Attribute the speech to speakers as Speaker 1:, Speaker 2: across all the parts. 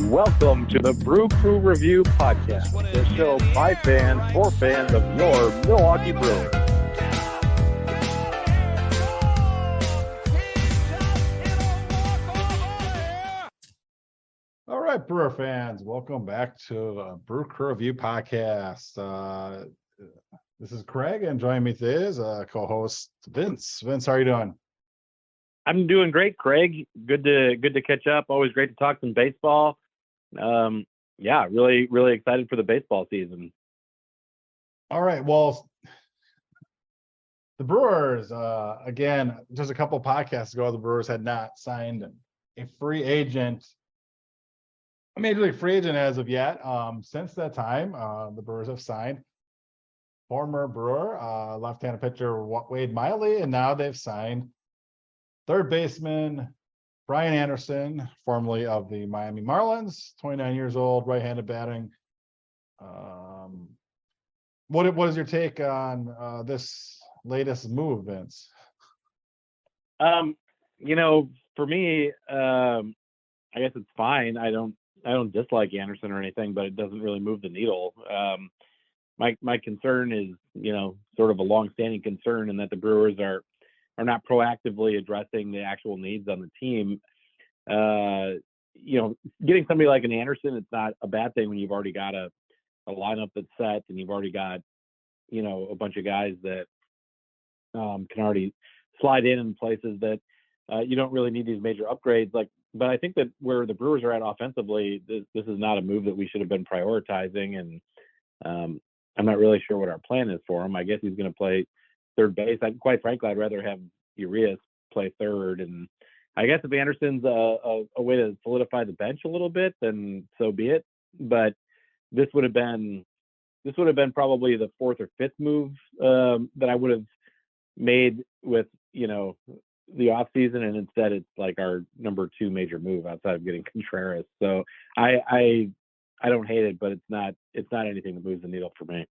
Speaker 1: Welcome to the Brew Crew Review Podcast, the show by fans for fans of your Milwaukee Brewers.
Speaker 2: All right, Brewer fans, welcome back to the Brew Crew Review Podcast. This is Craig, and joining me today is co-host Vince. Vince, how are you doing?
Speaker 1: I'm doing great, Craig. Good to catch up. Always great to talk some baseball. Really excited for the baseball season.
Speaker 2: All right, well, the Brewers, again, just a couple podcasts ago, the Brewers had not signed a free agent, a major league free agent as of yet. Since that time, the Brewers have signed former Brewer, left-handed pitcher Wade Miley, and now they've signed third baseman Brian Anderson, formerly of the Miami Marlins, 29 years old, right-handed batting. What is your take on this latest move, Vince?
Speaker 1: For me, I guess it's fine. I don't dislike Anderson or anything, but it doesn't really move the needle. My concern is, sort of a long-standing concern, in that the Brewers are not proactively addressing the actual needs on the team. Getting somebody like an Anderson, it's not a bad thing when you've already got a lineup that's set and you've already got, a bunch of guys that can already slide in places that you don't really need these major upgrades. But I think that where the Brewers are at offensively, this is not a move that we should have been prioritizing. And I'm not really sure what our plan is for him. I guess he's going to play third base. Quite frankly, I'd rather have Urias play third. And I guess if Anderson's a way to solidify the bench a little bit, then so be it. But this would have been probably the fourth or fifth move that I would have made with the off season, and instead it's like our number two major move outside of getting Contreras. So I don't hate it, but it's not anything that moves the needle for me.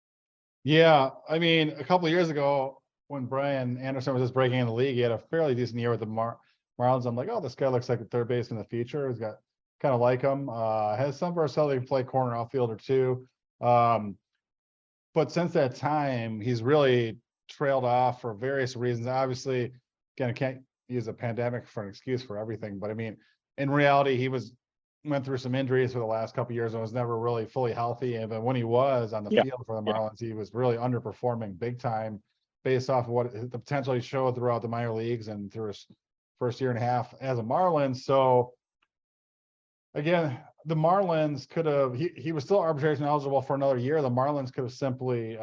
Speaker 2: Yeah, I mean, a couple of years ago, when Brian Anderson was just breaking in the league, he had a fairly decent year with the Marlins. I'm like, oh, this guy looks like a third baseman in the future. He's got kind of like him. Has some versatility to play corner outfielder too. But since that time, he's really trailed off for various reasons. Obviously, again, I can't use a pandemic for an excuse for everything, but I mean, in reality, he went through some injuries for the last couple of years and was never really fully healthy. And but when he was on the field for the Marlins, he was really underperforming big time based off of what the potential he showed throughout the minor leagues and through his first year and a half as a Marlin. So again, the Marlins could have, he was still arbitration eligible for another year. The Marlins could have simply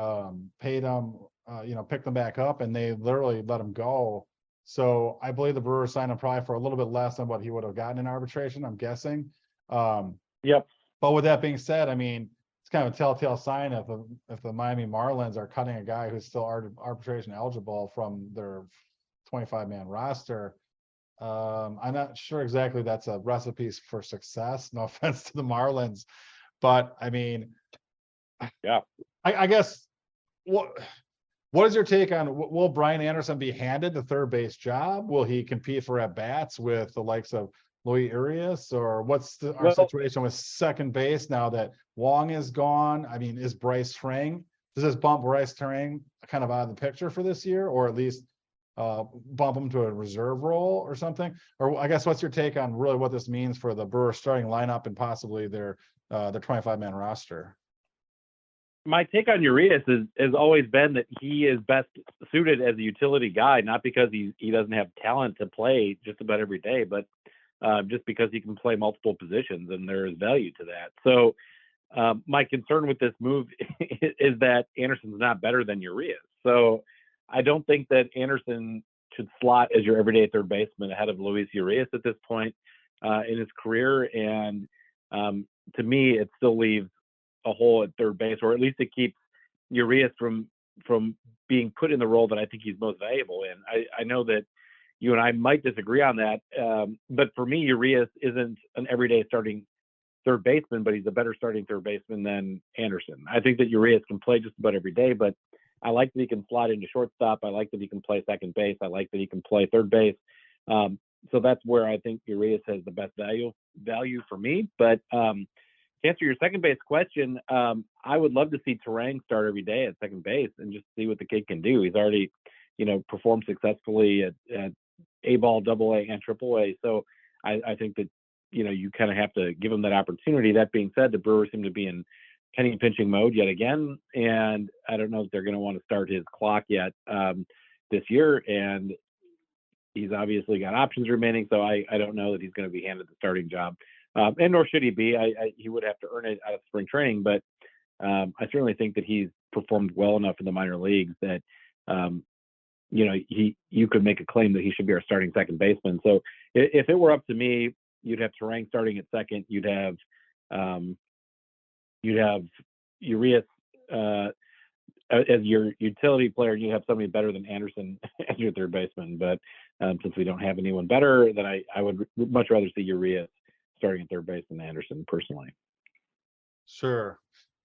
Speaker 2: paid him, picked him back up, and they literally let him go. So I believe the Brewers signed him probably for a little bit less than what he would have gotten in arbitration, I'm guessing.
Speaker 1: Yep.
Speaker 2: But with that being said, I mean, it's kind of a telltale sign if the Miami Marlins are cutting a guy who's still arbitration eligible from their 25-man roster. I'm not sure exactly that's a recipe for success. No offense to the Marlins, but I mean,
Speaker 1: yeah,
Speaker 2: I guess what is your take on, will Brian Anderson be handed the third base job? Will he compete for at bats with the likes of Luis Urias, or what's our situation with second base now that Wong is gone? I mean, is Bryce Turang, does this bump Bryce Turang kind of out of the picture for this year, or at least bump him to a reserve role or something? Or I guess what's your take on really what this means for the Brewers starting lineup and possibly their 25-man roster?
Speaker 1: My take on Urias has always been that he is best suited as a utility guy, not because he doesn't have talent to play just about every day, but just because he can play multiple positions, and there is value to that. So my concern with this move is that Anderson's not better than Urias. So I don't think that Anderson should slot as your everyday third baseman ahead of Luis Urias at this point in his career. And to me, it still leaves a hole at third base, or at least it keeps Urias from being put in the role that I think he's most valuable in. I know that you and I might disagree on that, but for me, Urias isn't an everyday starting third baseman, but he's a better starting third baseman than Anderson. I think that Urias can play just about every day, but I like that he can slide into shortstop. I like that he can play second base. I like that he can play third base. So that's where I think Urias has the best value for me. But to answer your second base question, I would love to see Terang start every day at second base and just see what the kid can do. He's already, performed successfully at A-ball, AA, and AAA. So I think that, you kind of have to give him that opportunity. That being said, the Brewers seem to be in penny pinching mode yet again, and I don't know if they're going to want to start his clock yet this year. And he's obviously got options remaining, so I don't know that he's going to be handed the starting job, and nor should he be. He would have to earn it out of spring training, but I certainly think that he's performed well enough in the minor leagues that you could make a claim that he should be our starting second baseman. So if it were up to me, you'd have Terang starting at second. You'd have Urias as your utility player, and you have somebody better than Anderson as your third baseman. But since we don't have anyone better, then I would much rather see Urias starting at third base than Anderson personally.
Speaker 2: Sure.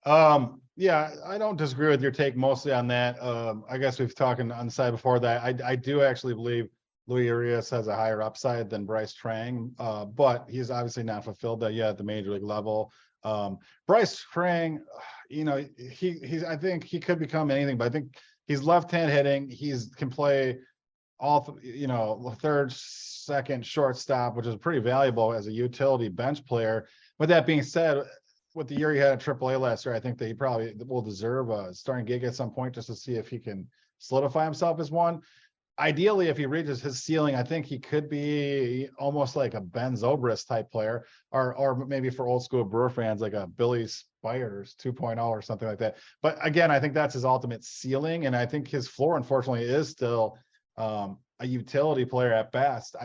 Speaker 2: Yeah, I don't disagree with your take mostly on that. I guess we've talked on the side before that. I do actually believe Luis Urias has a higher upside than Bryce Trang, but he's obviously not fulfilled that yet at the major league level. Bryce Trang, he's I think he could become anything, but I think he's left-hand hitting. He's can play all, third, second, shortstop, which is pretty valuable as a utility bench player. With that being said, with the year he had at AAA last year, I think that he probably will deserve a starting gig at some point just to see if he can solidify himself as one. Ideally, if he reaches his ceiling, I think he could be almost like a Ben Zobrist type player, or maybe for old school Brewer fans, like a Billy Spires 2.0 or something like that. But again, I think that's his ultimate ceiling, and I think his floor, unfortunately, is still a utility player at best.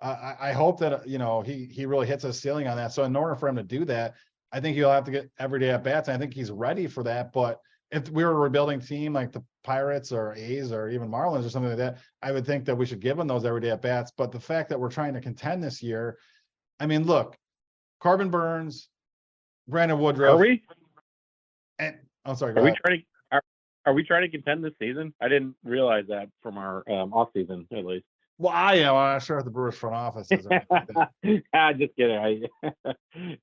Speaker 2: I hope that he really hits his ceiling on that. So in order for him to do that, I think he'll have to get everyday at bats. And I think he's ready for that. But if we were a rebuilding team like the Pirates or A's or even Marlins or something like that, I would think that we should give him those everyday at bats. But the fact that we're trying to contend this year, I mean, look, Corbin Burns, Brandon Woodruff.
Speaker 1: Are we?
Speaker 2: And I'm sorry.
Speaker 1: Are we trying to? Are we trying to contend this season? I didn't realize that from our off season at least.
Speaker 2: Well, I am. I'm not sure if the Brewers front office is.
Speaker 1: Just kidding.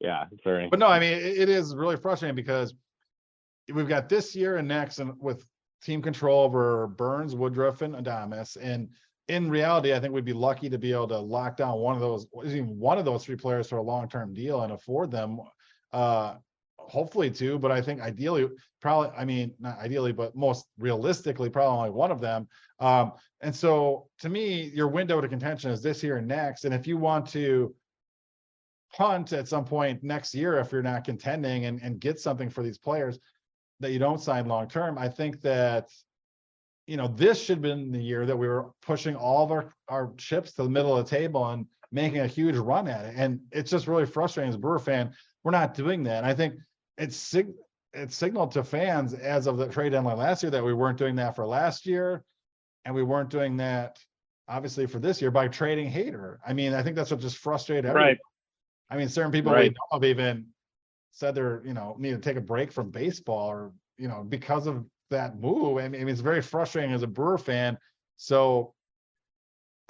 Speaker 1: Yeah, sorry.
Speaker 2: But no, I mean, it is really frustrating because we've got this year and next, and with team control over Burns, Woodruff, and Adames. And in reality, I think we'd be lucky to be able to lock down one of those three players for a long-term deal and afford them. Hopefully two, but I think ideally, probably, I mean, not ideally, but most realistically, probably only one of them. And so to me, your window to contention is this year and next. And if you want to punt at some point next year, if you're not contending and get something for these players that you don't sign long-term, I think that, this should have been the year that we were pushing all of our chips to the middle of the table and making a huge run at it. And it's just really frustrating as a Brewer fan. We're not doing that. And I think it's signaled to fans as of the trade deadline last year that we weren't doing that for last year, and we weren't doing that obviously for this year by trading Hader. I mean, I think that's what just frustrated everyone. Right. I mean, certain people we know have even said they're need to take a break from baseball or because of that move. I mean, it's very frustrating as a Brewer fan. So,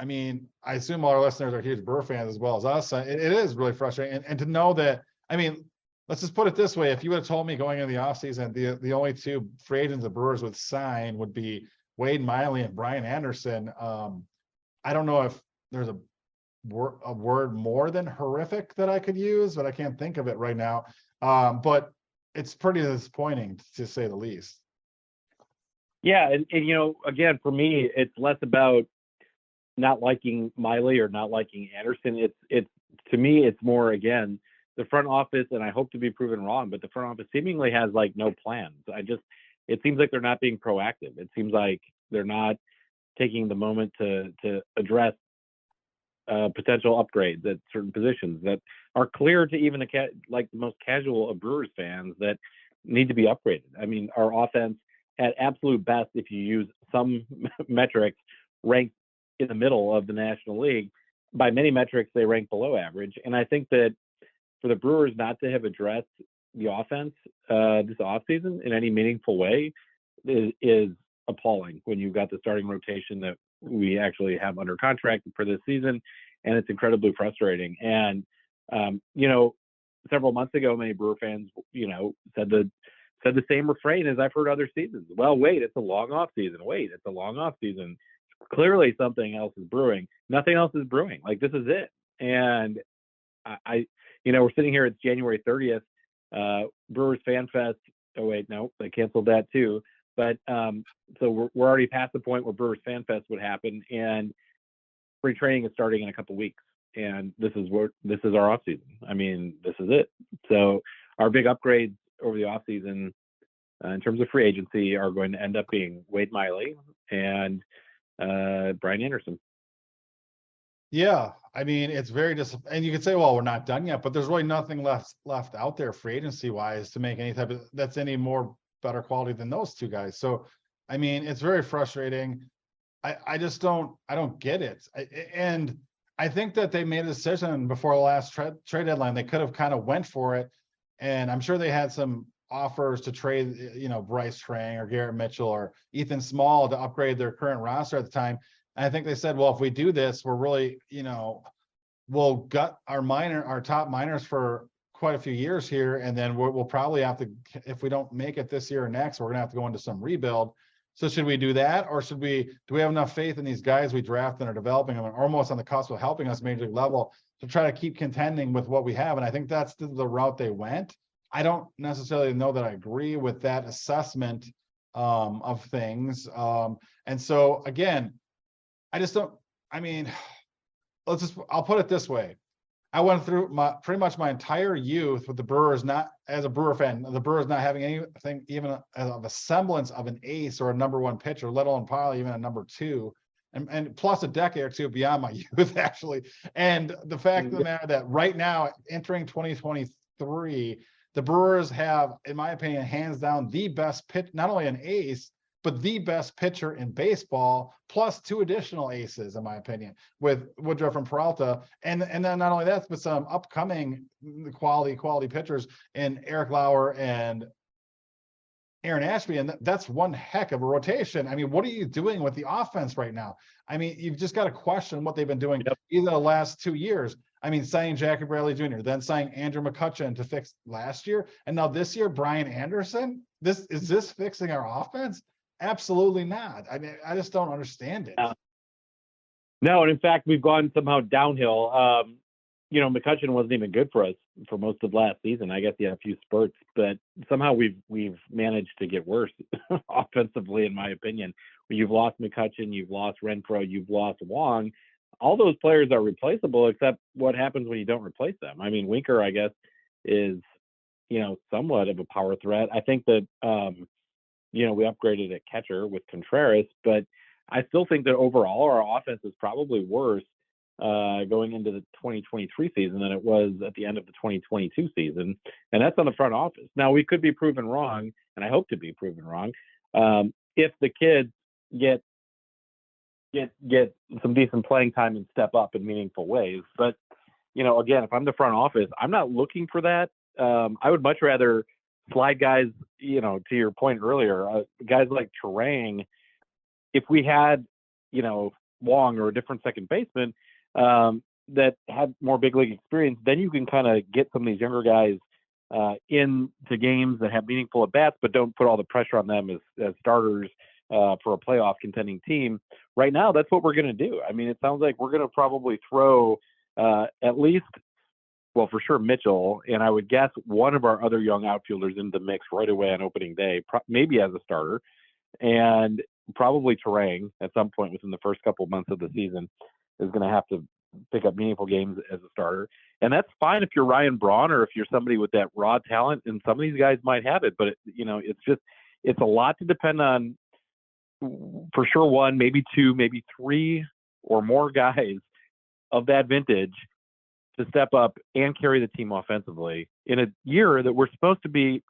Speaker 2: I mean, I assume all our listeners are huge Brewer fans as well as us. It is really frustrating, and to know that. I mean, let's just put it this way. If you would have told me going into the offseason, the only two free agents the Brewers would sign would be Wade Miley and Brian Anderson. I don't know if there's a word more than horrific that I could use, but I can't think of it right now. But it's pretty disappointing to say the least.
Speaker 1: Yeah. And again, for me, it's less about not liking Miley or not liking Anderson. It's to me, it's more, again, the front office, and I hope to be proven wrong, but the front office seemingly has no plans. It seems like they're not being proactive. It seems like they're not taking the moment to address potential upgrades at certain positions that are clear to even the most casual of Brewers fans that need to be upgraded. I mean, our offense at absolute best, if you use some metrics, ranks in the middle of the National League. By many metrics, they rank below average. And I think that for the Brewers not to have addressed the offense this offseason in any meaningful way is appalling when you've got the starting rotation that we actually have under contract for this season, and it's incredibly frustrating. And several months ago, many Brewer fans, said the same refrain as I've heard other seasons. Well, wait, it's a long off season. Wait, it's a long off season. Clearly, something else is brewing. Nothing else is brewing. Like, this is it. And we're sitting here. It's January 30th. Brewers Fan Fest. Oh wait, no, they canceled that too. But so we're already past the point where Brewers Fan Fest would happen, and spring training is starting in a couple weeks. And this is our off season. I mean, this is it. So our big upgrades over the off season, in terms of free agency, are going to end up being Wade Miley and Brian Anderson.
Speaker 2: Yeah, I mean, it's very and you could say, well, we're not done yet, but there's really nothing left out there free agency wise to make any type of that's any more better quality than those two guys. So, I mean, it's very frustrating. I just don't get it. And I think that they made a decision before the last trade deadline. They could have kind of went for it, and I'm sure they had some offers to trade, Bryce Trang or Garrett Mitchell or Ethan Small to upgrade their current roster at the time. And I think they said, well, if we do this, we're really, we'll gut our top minors for quite a few years here, and then we'll probably have to, if we don't make it this year or next, we're gonna have to go into some rebuild. So should we do that, or do we have enough faith in these guys we draft and are developing them and almost on the cusp of helping us major league level to try to keep contending with what we have? And I think that's the route they went. I don't necessarily know that I agree with that assessment of things. And so again, I just don't, I mean, I'll put it this way. I went through pretty much my entire youth with the Brewers, not as a Brewer fan, the Brewers not having anything even of a semblance of an ace or a number one pitcher, let alone probably even a number two, and plus a decade or two beyond my youth, actually. And the fact of the matter that right now, entering 2023, the Brewers have, in my opinion, hands down the best pitch, not only an ace, but the best pitcher in baseball, plus two additional aces, in my opinion, with Woodruff and Peralta. And then not only that, but some upcoming quality pitchers in Eric Lauer and Aaron Ashby. And that's one heck of a rotation. I mean, what are you doing with the offense right now? I mean, you've just got to question what they've been doing either the last 2 years. I mean, signing Jackie Bradley Jr., then signing Andrew McCutchen to fix last year. And now this year, Brian Anderson. Is this fixing our offense? Absolutely not. I mean, I just don't understand it.
Speaker 1: No, and in fact, we've gone somehow downhill. McCutchen wasn't even good for us for most of last season. I guess he had a few spurts, but somehow we've managed to get worse offensively, in my opinion. You've lost McCutchen, you've lost Renfroe, you've lost Wong. All those players are replaceable, except what happens when you don't replace them. I mean, Winker, I guess, is somewhat of a power threat. I think that we upgraded at catcher with Contreras, but I still think that overall our offense is probably worse going into the 2023 season than it was at the end of the 2022 season. And that's on the front office. Now, we could be proven wrong, and I hope to be proven wrong, if the kids get some decent playing time and step up in meaningful ways. But, again, if I'm the front office, I'm not looking for that. I would much rather slide guys, to your point earlier, guys like Terang. If we had, Wong or a different second baseman that had more big league experience, then you can kind of get some of these younger guys into games that have meaningful at bats, but don't put all the pressure on them as starters for a playoff contending team. Right now, that's what we're going to do. I mean, it sounds like we're going to probably throw at least, well, for sure, Mitchell, and I would guess one of our other young outfielders into the mix right away on opening day, maybe as a starter, and probably Terang at some point within the first couple of months of the season is going to have to pick up meaningful games as a starter. And that's fine if you're Ryan Braun or if you're somebody with that raw talent, and some of these guys might have it, but it's a lot to depend on, for sure, one, maybe two, maybe three or more guys of that vintage to step up and carry the team offensively in a year that we're supposed to be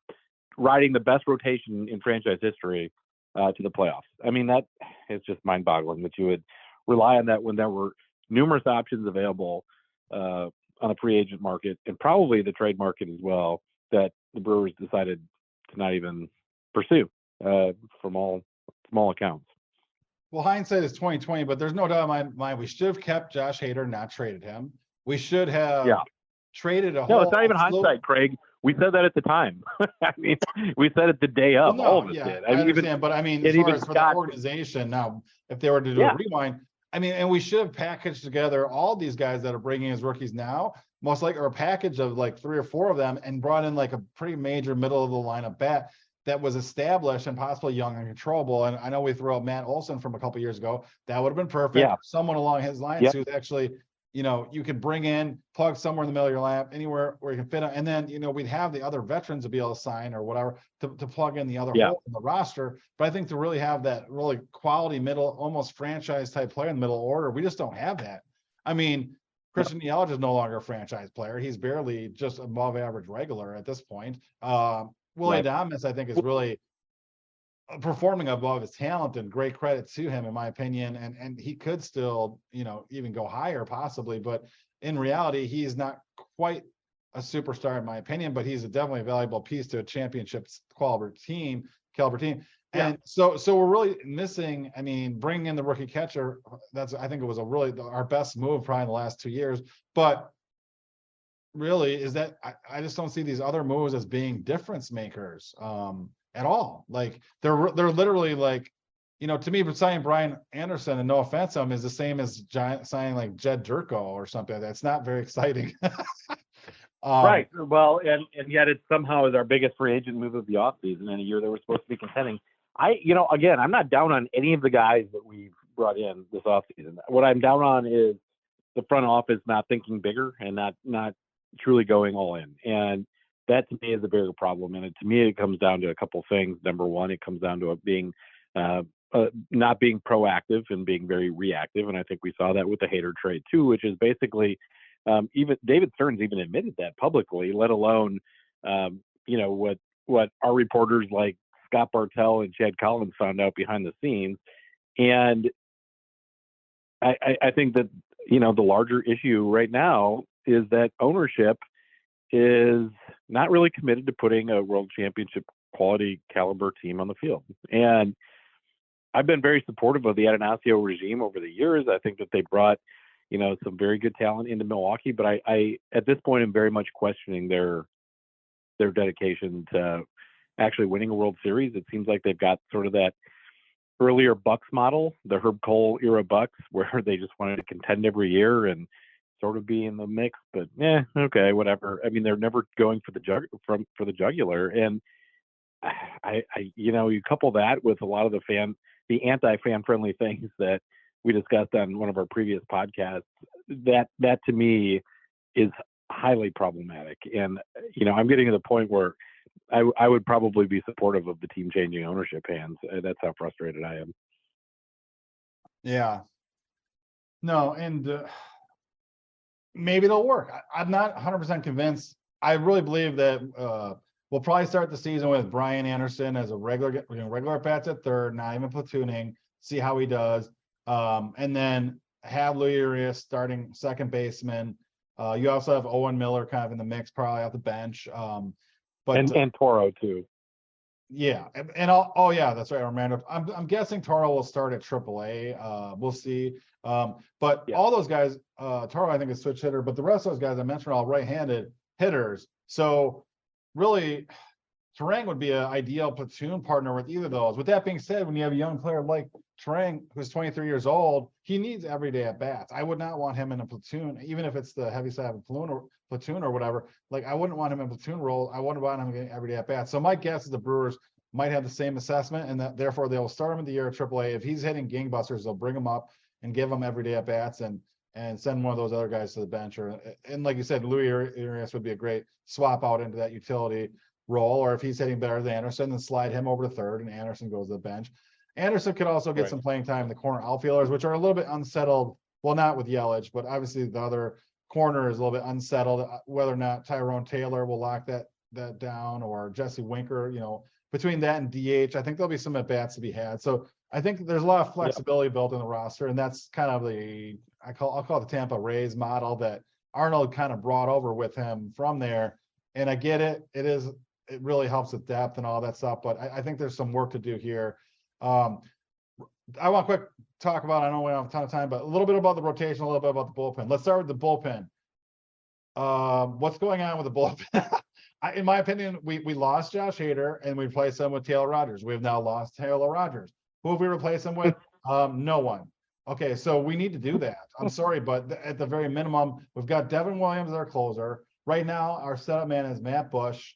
Speaker 1: riding the best rotation in franchise history to the playoffs. I mean, that is just mind-boggling that you would rely on that when there were numerous options available on a free agent market and probably the trade market as well that the Brewers decided to not even pursue from all accounts.
Speaker 2: well, hindsight is 2020, but there's no doubt in my mind we should have kept Josh Hader, not traded him. We should have traded a
Speaker 1: No,
Speaker 2: whole.
Speaker 1: it's not even hindsight, Craig. We said that at the time. I mean, we said it the day of. All of us did.
Speaker 2: I understand, but I mean, as far as for the organization now, if they were to do a rewind, I mean, and we should have packaged together all these guys that are bringing as rookies now, most likely, or a package of like 3 or 4 of them, and brought in like a pretty major middle of the lineup bat that was established and possibly young and controllable. And I know we threw out Matt Olson from a couple years ago. That would have been perfect.
Speaker 1: Yeah.
Speaker 2: Someone along his lines who's actually, you know, you could bring in, plug somewhere in the middle of your lineup, anywhere where you can fit them. And then, you know, we'd have the other veterans to be able to sign or whatever to plug in the other hole in the roster. But I think to really have that really quality middle, almost franchise type player in the middle order, we just don't have that. I mean, Christian Yelich is no longer a franchise player. He's barely just above average regular at this point. Willie Adames, I think, is really performing above his talent, and great credit to him, in my opinion. And he could still, you know, even go higher possibly, but in reality, he's not quite a superstar in my opinion, but he's definitely a valuable piece to a championship caliber team. And so we're really missing, I mean, bringing in the rookie catcher, I think it was our best move probably in the last 2 years, but really is that I just don't see these other moves as being difference makers at all. Like they're literally like, you know, to me, signing Brian Anderson, and no offense to him, is the same as signing like Jed Durko or something. That's not very exciting.
Speaker 1: Right. Well, and yet it somehow is our biggest free agent move of the offseason in a year that we're supposed to be contending. Again, I'm not down on any of the guys that we've brought in this offseason. What I'm down on is the front office not thinking bigger and not truly going all in. And that to me is a bigger problem. And to me, it comes down to a couple things. Number one, it comes down to it being not being proactive and being very reactive. And I think we saw that with the Hader trade too, which is basically even David Stearns even admitted that publicly, let alone, what our reporters like Scott Bartell and Chad Collins found out behind the scenes. And I think that, the larger issue right now is that ownership is not really committed to putting a world championship quality caliber team on the field. And I've been very supportive of the Atanasio regime over the years. I think that they brought, some very good talent into Milwaukee, but I at this point am very much questioning their dedication to actually winning a World Series. It seems like they've got sort of that earlier Bucks model, the Herb Cole era Bucks, where they just wanted to contend every year and sort of be in the mix, but okay, whatever. I mean, they're never going for the jugular. And you couple that with a lot of the anti-fan friendly things that we discussed on one of our previous podcasts, that to me is highly problematic. And, I'm getting to the point where I would probably be supportive of the team changing ownership hands. That's how frustrated I am.
Speaker 2: Yeah. No, and maybe it'll work. I'm not 100% convinced. I really believe that we'll probably start the season with Brian Anderson as a regular bats at third, not even platooning, see how he does. And then have Louis Urias starting second baseman. You also have Owen Miller kind of in the mix, probably off the bench. And
Speaker 1: Toro too.
Speaker 2: Yeah, and yeah, that's right, Armando. I'm guessing Toro will start at AAA. We'll see. But all those guys, Toro I think is switch hitter, but the rest of those guys I mentioned are all right-handed hitters. So really, Turang would be an ideal platoon partner with either of those. With that being said, when you have a young player like Turang, who's 23 years old, he needs everyday at bats. I would not want him in a platoon, even if it's the heavy side of a platoon or whatever. Like, I wouldn't want him in platoon role. I wouldn't want him getting everyday at bats. So my guess is the Brewers might have the same assessment, and that therefore they will start him in the year at AAA. If he's hitting gangbusters, they'll bring him up and give him everyday at bats and send one of those other guys to the bench. And like you said, Louis Urias would be a great swap out into that utility role. Or if he's hitting better than Anderson, then slide him over to third and Anderson goes to the bench. Anderson could also get some playing time in the corner outfielders, which are a little bit unsettled. Well, not with Yelich, but obviously the other corner is a little bit unsettled. Whether or not Tyrone Taylor will lock that down, or Jesse Winker, between that and DH, I think there'll be some at bats to be had. So I think there's a lot of flexibility built in the roster, and that's kind of I'll call it the Tampa Rays model that Arnold kind of brought over with him from there. And I get it. It really helps with depth and all that stuff, but I think there's some work to do here. I want quick talk about, I know we don't have a ton of time, but a little bit about the rotation, a little bit about the bullpen. Let's start with the bullpen. What's going on with the bullpen? In my opinion, we lost Josh Hader and we replaced him with Taylor Rogers. We have now lost Taylor Rogers. Who have we replaced him with? No one. Okay, so we need to do that. I'm sorry, but at the very minimum, we've got Devin Williams as our closer. Right now, our setup man is Matt Bush,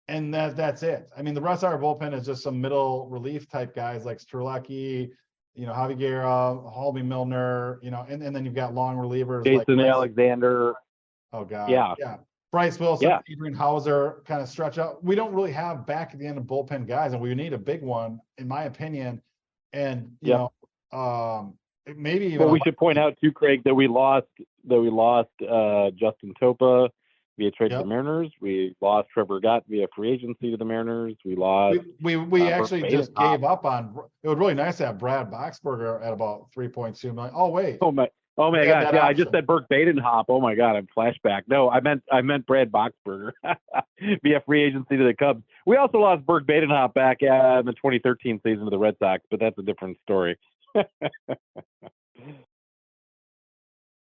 Speaker 2: and that's it. I mean, the rest of our bullpen is just some middle relief type guys like Strzelecki, Javi Guerra, Halby Milner, and then you've got long relievers like
Speaker 1: Jason Alexander.
Speaker 2: Oh God.
Speaker 1: Yeah.
Speaker 2: Bryce Wilson,
Speaker 1: Yeah.
Speaker 2: Adrian Hauser kind of stretch out. We don't really have back at the end of bullpen guys, and we need a big one, in my opinion. And maybe even.
Speaker 1: Well, we should point out too, Craig, that we lost Justin Topa via trade to the Mariners. We lost Trevor Gott via free agency to the Mariners. We lost.
Speaker 2: We actually just gave up on. It was really nice to have Brad Boxberger at about $3.2 million. Oh wait.
Speaker 1: Oh my God! Yeah, I just said Burke Badenhop. Oh my God, I'm flashback. No, I meant Brad Boxberger via free agency to the Cubs. We also lost Burke Badenhop back in the 2013 season to the Red Sox, but that's a different story.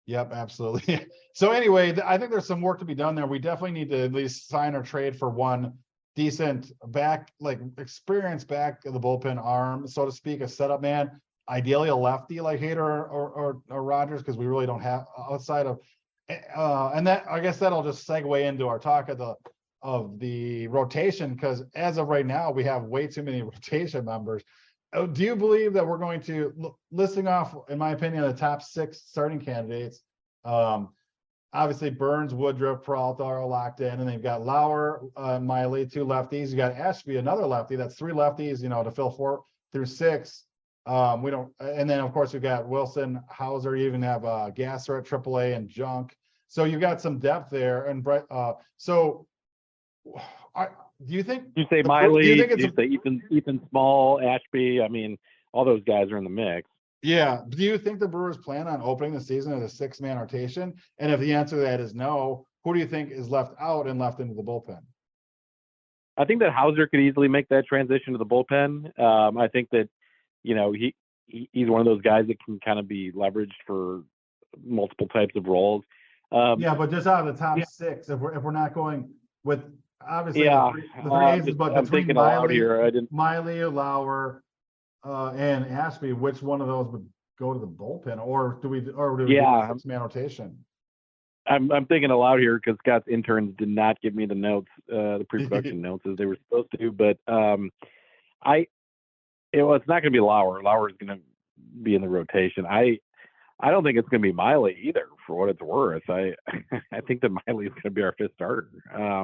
Speaker 2: Yep, absolutely. So anyway, I think there's some work to be done there. We definitely need to at least sign or trade for one decent back, like experienced back of the bullpen arm, so to speak, a setup man. Ideally a lefty like Hader or Rogers, because we really don't have outside of and that, I guess that'll just segue into our talk of the rotation, because as of right now we have way too many rotation members. Do you believe that we're going to, listing off, in my opinion, the top 6 starting candidates? Obviously Burns, Woodruff, Peralta are locked in, and they've got Lauer, Miley, 2 lefties. You got Ashby, another lefty. That's 3 lefties, to fill 4 through 6. We don't, and then of course we've got Wilson, Hauser. You even have Gasser at AAA and Junk. So you've got some depth there. And do you think
Speaker 1: you say Miley? Do you say Ethan Small, Ashby? I mean, all those guys are in the mix.
Speaker 2: Yeah. Do you think the Brewers plan on opening the season as a 6-man rotation? And if the answer to that is no, who do you think is left out and left into the bullpen?
Speaker 1: I think that Hauser could easily make that transition to the bullpen. I think that. He's one of those guys that can kind of be leveraged for multiple types of roles.
Speaker 2: But just out of the top 6, if we're not going with obviously the three aces, but
Speaker 1: I'm thinking aloud here.
Speaker 2: Miley, Lauer, and Ashby, which one of those would go to the bullpen, or do we do a 6-man rotation?
Speaker 1: I'm thinking aloud here because Scott's interns did not give me the notes, the pre-production notes as they were supposed to, but it's not going to be Lauer. Lauer is going to be in the rotation. I don't think it's going to be Miley either, for what it's worth. I think that Miley is going to be our 5th starter.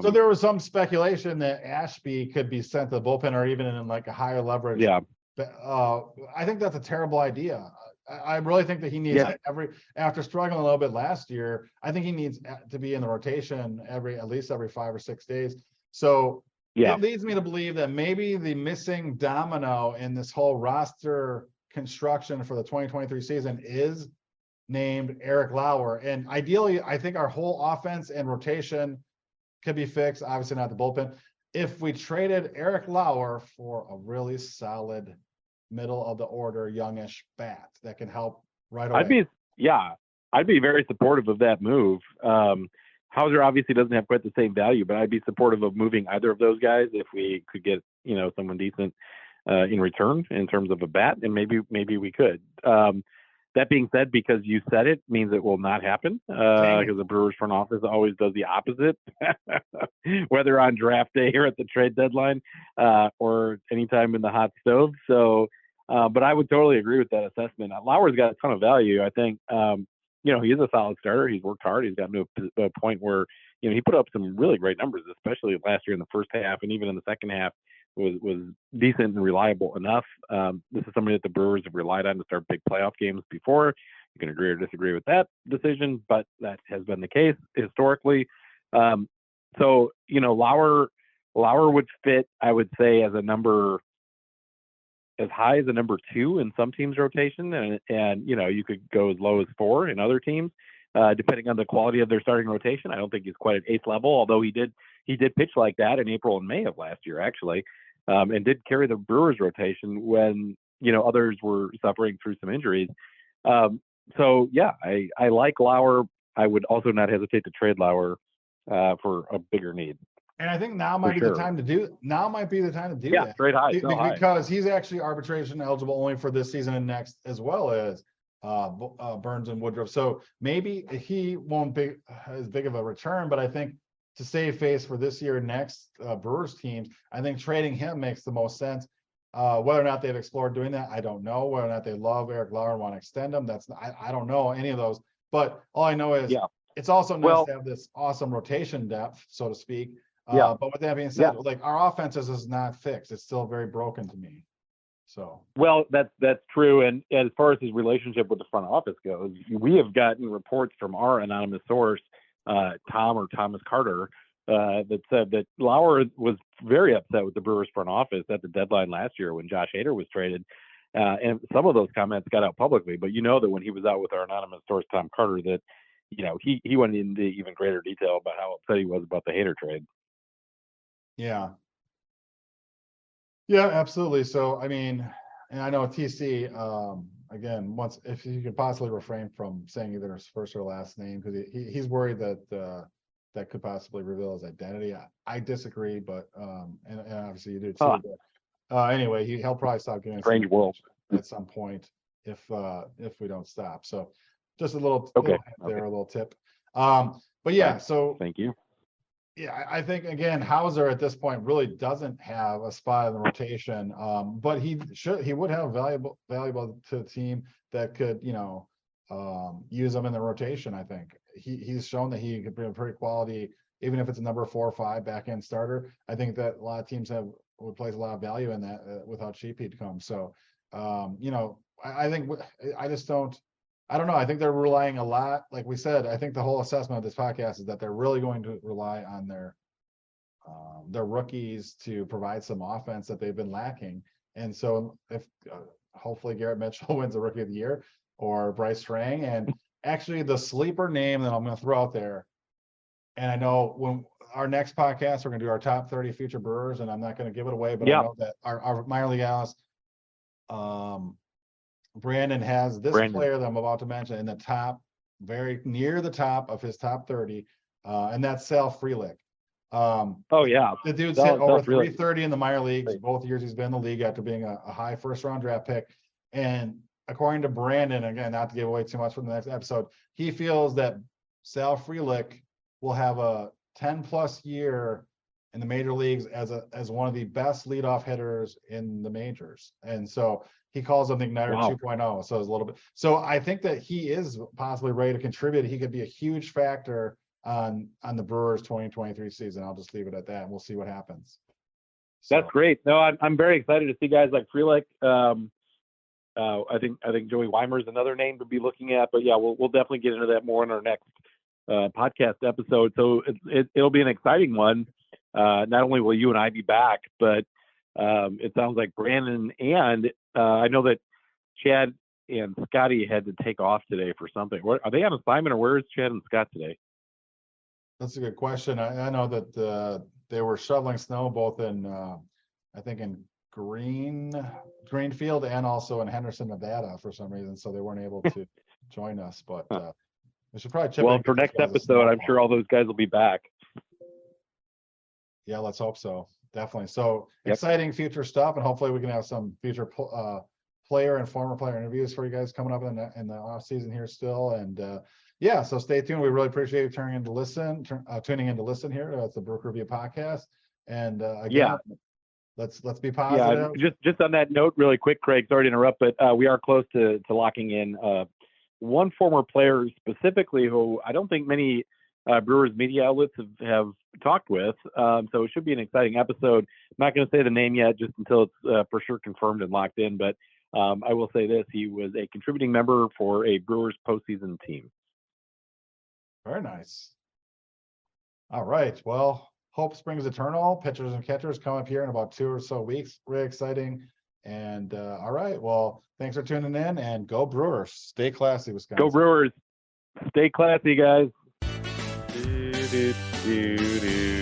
Speaker 2: So there was some speculation that Ashby could be sent to the bullpen, or even in like a higher leverage.
Speaker 1: Yeah.
Speaker 2: I think that's a terrible idea. I really think that he needs after struggling a little bit last year, I think he needs to be in the rotation at least every 5 or 6 days. So it leads me to believe that maybe the missing domino in this whole roster construction for the 2023 season is named Eric Lauer. And ideally, I think our whole offense and rotation could be fixed. Obviously not the bullpen. If we traded Eric Lauer for a really solid middle of the order, youngish bat that can help right away.
Speaker 1: I'd be very supportive of that move. Hauser obviously doesn't have quite the same value, but I'd be supportive of moving either of those guys if we could get, someone decent in return in terms of a bat, and maybe we could. That being said, because you said it, means it will not happen because the Brewers front office always does the opposite, whether on draft day or at the trade deadline or anytime in the hot stove. So, but I would totally agree with that assessment. Lauer's got a ton of value. I think, he is a solid starter. He's worked hard. He's gotten to a point where, he put up some really great numbers, especially last year in the first half and even in the second half. Was decent and reliable enough. This is somebody that the Brewers have relied on to start big playoff games before. You can agree or disagree with that decision, but that has been the case historically. So, Lauer would fit, I would say, as high as a number 2 in some teams' rotation, and you could go as low as 4 in other teams, depending on the quality of their starting rotation. I don't think he's quite at 8th level, although he did pitch like that in April and May of last year, actually. And did carry the Brewers rotation when others were suffering through some injuries. So yeah, I like Lauer. I would also not hesitate to trade Lauer for a bigger need.
Speaker 2: And I think now might be the time to do. Now might be the time to do
Speaker 1: that.
Speaker 2: Trade
Speaker 1: high,
Speaker 2: because he's actually arbitration eligible only for this season and next, as well as Burns and Woodruff. So maybe he won't be as big of a return, but I think to save face for this year and next Brewers teams, I think trading him makes the most sense. Whether or not they've explored doing that, I don't know. Whether or not they love Eric Lauer and want to extend him, I don't know any of those. But all I know is it's also nice to have this awesome rotation depth, so to speak. But with that being said, like our offenses is not fixed. It's still very broken to me. So
Speaker 1: that's true. And as far as his relationship with the front office goes, we have gotten reports from our anonymous source, Thomas Carter, that said that Lauer was very upset with the Brewers front office at the deadline last year when Josh Hader was traded. And some of those comments got out publicly, but that when he was out with our anonymous source, Tom Carter, that, he went into even greater detail about how upset he was about the Hader trade.
Speaker 2: Yeah, absolutely. So, I mean, and I know TC, again, if you could possibly refrain from saying either his first or last name, because he's worried that that could possibly reveal his identity. I disagree, but and obviously you do too. But anyway, he'll probably stop getting
Speaker 1: strange world
Speaker 2: at some point if we don't stop. So just a little a little tip. But yeah, so
Speaker 1: thank you.
Speaker 2: Yeah, I think again, Hauser at this point really doesn't have a spot in the rotation, but he would have valuable to the team that could use him in the rotation. I think he's shown that he could be a pretty quality, even if it's a number 4 or 5 back end starter. I think that a lot of teams would place a lot of value in that with how cheap he'd come. So I think I just don't. I don't know. I think they're relying a lot. Like we said, I think the whole assessment of this podcast is that they're really going to rely on their rookies to provide some offense that they've been lacking. And so if hopefully Garrett Mitchell wins the Rookie of the Year or Bryce Strang, and actually the sleeper name that I'm going to throw out there, and I know when our next podcast, we're going to do our top 30 future Brewers, and I'm not going to give it away, but I know that our minor league analyst, Brandon has this player that I'm about to mention in the top, very near the top of his top 30, and that's Sal Frelick. The dude's hit over 330 in the minor leagues both years he's been in the league after being a high first-round draft pick. And according to Brandon, again, not to give away too much from the next episode, he feels that Sal Frelick will have a 10-plus year in the major leagues as one of the best leadoff hitters in the majors. And so he calls him the Igniter 2.0. So it's a little bit. So I think that he is possibly ready to contribute. He could be a huge factor on the Brewers 2023 season. I'll just leave it at that, and we'll see what happens. So.
Speaker 1: That's great. No, I'm very excited to see guys like Frelick. I think Joey Weimer is another name to be looking at. But yeah, we'll definitely get into that more in our next podcast episode. So it'll be an exciting one. Not only will you and I be back, but it sounds like Brandon and I know that Chad and Scotty had to take off today for something. Are they on assignment, or where is Chad and Scott today?
Speaker 2: That's a good question. I know that they were shoveling snow both in I think in Greenfield and also in Henderson, Nevada for some reason, so they weren't able to join us. But we should probably chip in
Speaker 1: for next episode, I'm sure all those guys will be back.
Speaker 2: Yeah, let's hope so. Definitely. So exciting future stuff, and hopefully we can have some future player and former player interviews for you guys coming up in the off season here still. And so stay tuned. We really appreciate you tuning in to listen here. It's the Brew Review podcast. And again, let's be positive.
Speaker 1: Yeah, just on that note, really quick, Craig. Sorry to interrupt, but we are close to locking in one former player specifically who I don't think many Brewers media outlets have talked with. So it should be an exciting episode. I'm not going to say the name yet, just until it's for sure confirmed and locked in. But I will say this: he was a contributing member for a Brewers postseason team.
Speaker 2: Very nice. All right. Well, hope springs eternal. Pitchers and catchers come up here in about 2 or so weeks. Really exciting. And all right. Well, thanks for tuning in, and go Brewers. Stay classy, Wisconsin.
Speaker 1: Go Brewers. Stay classy, guys. Do, do, do, do.